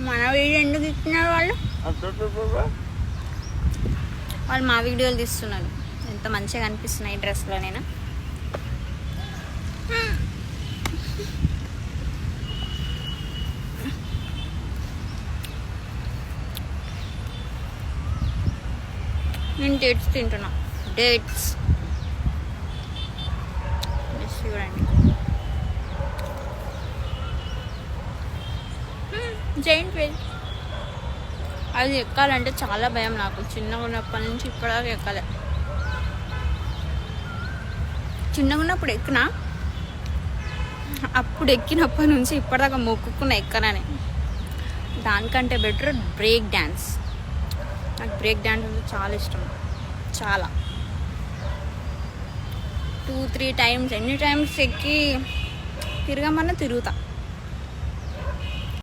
మన వీడియో ఎందుకు ఇస్తున్నారు వాళ్ళు మా వీడియోలు తీస్తున్నారు. ఎంత మంచిగా కనిపిస్తున్నాయి డ్రెస్లో నేను. నేను డేట్స్ తింటున్నా. డేట్స్ చూడండి. జైంట్ వీల్ అది ఎక్కాలంటే చాలా భయం నాకు. చిన్నగా ఉన్నప్పటి నుంచి ఇప్పటిదాకా ఎక్కాలి. చిన్నగా ఉన్నప్పుడు ఎక్కినా, అప్పుడు ఎక్కినప్పటి నుంచి ఇప్పటిదాకా మొక్కుకున్న ఎక్కనని. దానికంటే బెటర్ బ్రేక్ డ్యాన్స్. నాకు బ్రేక్ డ్యాన్స్ అంటే చాలా ఇష్టం. చాలా 2-3 టైమ్స్ ఎన్ని టైమ్స్ ఎక్కి తిరగమన్నా తిరుగుతా.